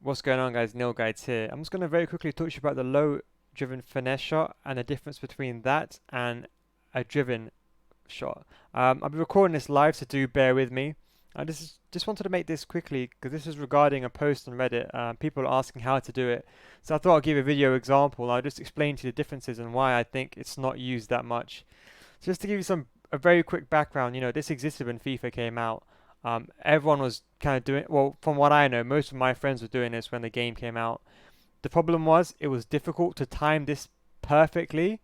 What's going on, guys? Neil Guides here. I'm just going to very quickly talk to you about the low driven finesse shot and the difference between that and a driven shot. I'll be recording this live, so do bear with me. I just wanted to make this quickly because this is regarding a post on Reddit. People are asking how to do it, so I thought I'd give a video example. I'll just explain to you the differences and why I think it's not used that much. Just to give you a very quick background, this existed when FIFA came out. Everyone was kind of doing, well, from what I know, most of my friends were doing this when the game came out. The problem was it was difficult to time this perfectly.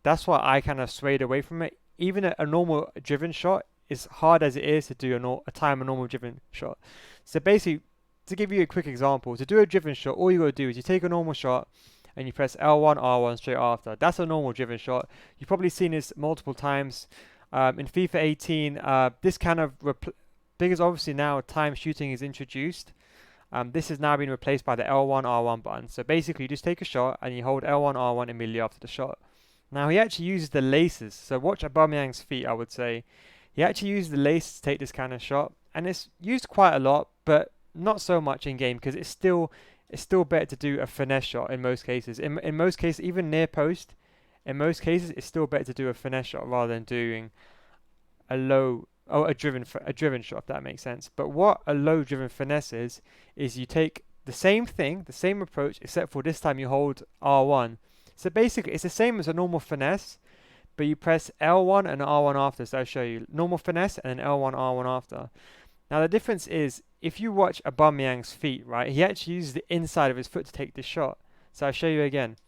That's why I kind of swayed away from it. Even a normal driven shot, as hard as it is to do a time a normal driven shot. So basically, to give you a quick example, to do a driven shot, all you gotta do is you take a normal shot and you press L1, R1 straight after. That's a normal driven shot. You've probably seen this multiple times. In FIFA 18, this kind of because obviously now time shooting is introduced. This has now been replaced by the L1 R1 button. So basically, you just take a shot and you hold L1 R1 immediately after the shot. Now he actually uses the laces. So watch Aubameyang's feet. I would say he actually uses the laces to take this kind of shot, and it's used quite a lot, but not so much in game because it's still better to do a finesse shot in most cases. In most cases, even near post, in most cases, it's still better to do a finesse shot rather than doing a low a driven shot, if that makes sense. But what a low driven finesse is you take the same thing, the same approach, except for this time you hold R1. So basically, it's the same as a normal finesse, but you press L1 and R1 after. So I'll show you normal finesse and then L1 R1 after. Now the difference is if you watch Aubameyang's feet, right? He actually uses the inside of his foot to take this shot. So I'll show you again.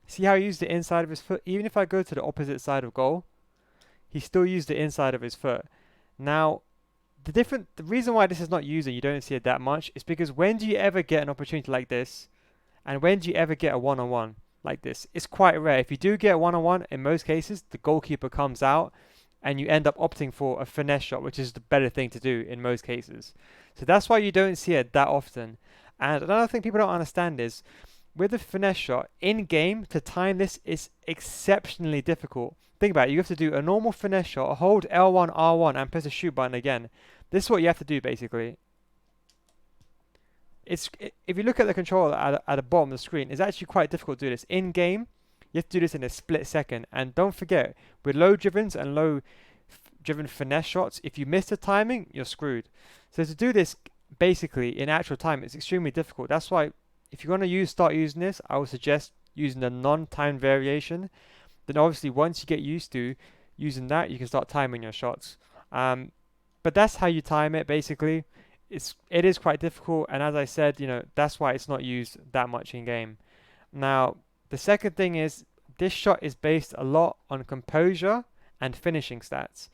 See how he used the inside of his foot? Even if I go to the opposite side of goal, he still used the inside of his foot. Now, the reason why this is not used and you don't see it that much is because when do you ever get an opportunity like this, and when do you ever get a one-on-one like this? It's quite rare. If you do get a one-on-one, in most cases, the goalkeeper comes out, and you end up opting for a finesse shot, which is the better thing to do in most cases. So that's why you don't see it that often. And another thing people don't understand is with a finesse shot in game to time this is exceptionally difficult. Think about it. You have to do a normal finesse shot, hold L1 R1 and press the shoot button again. This is what you have to do basically. If you look at the controller at the bottom of the screen, it's actually quite difficult to do this in game. You have to do this in a split second. And don't forget, with low drivens and low driven finesse shots, if you miss the timing, you're screwed. So to do this basically in actual time, it's extremely difficult. That's why if you're going to start using this, I would suggest using the non-timed variation. Then obviously once you get used to using that, you can start timing your shots. But that's how you time it basically. It is quite difficult, and as I said, that's why it's not used that much in game. Now, the second thing is this shot is based a lot on composure and finishing stats.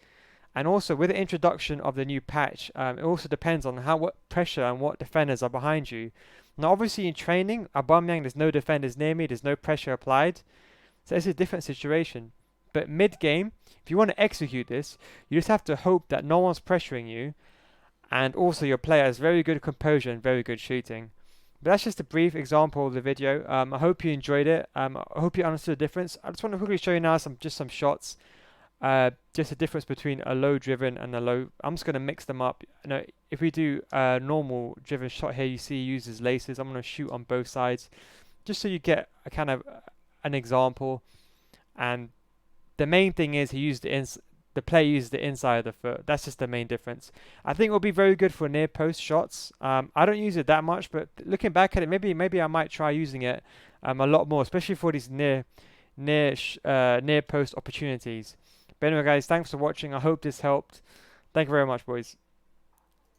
And also with the introduction of the new patch, it also depends on what pressure and what defenders are behind you. Now obviously in training, Aubameyang, there's no defenders near me, there's no pressure applied. So it's a different situation. But mid-game, if you want to execute this, you just have to hope that no one's pressuring you, and also your player has very good composure and very good shooting. But that's just a brief example of the video. I hope you enjoyed it. I hope you understood the difference. I just want to quickly show you now some shots. Just the difference between a low driven and a low. I'm just going to mix them up. If we do a normal driven shot here, you see he uses laces. I'm going to shoot on both sides, just so you get a kind of an example. And the main thing is the player uses the inside of the foot. That's just the main difference. I think it will be very good for near post shots. I don't use it that much, but looking back at it, maybe I might try using it a lot more, especially for these near post opportunities. But anyway, guys, thanks for watching. I hope this helped. Thank you very much, boys.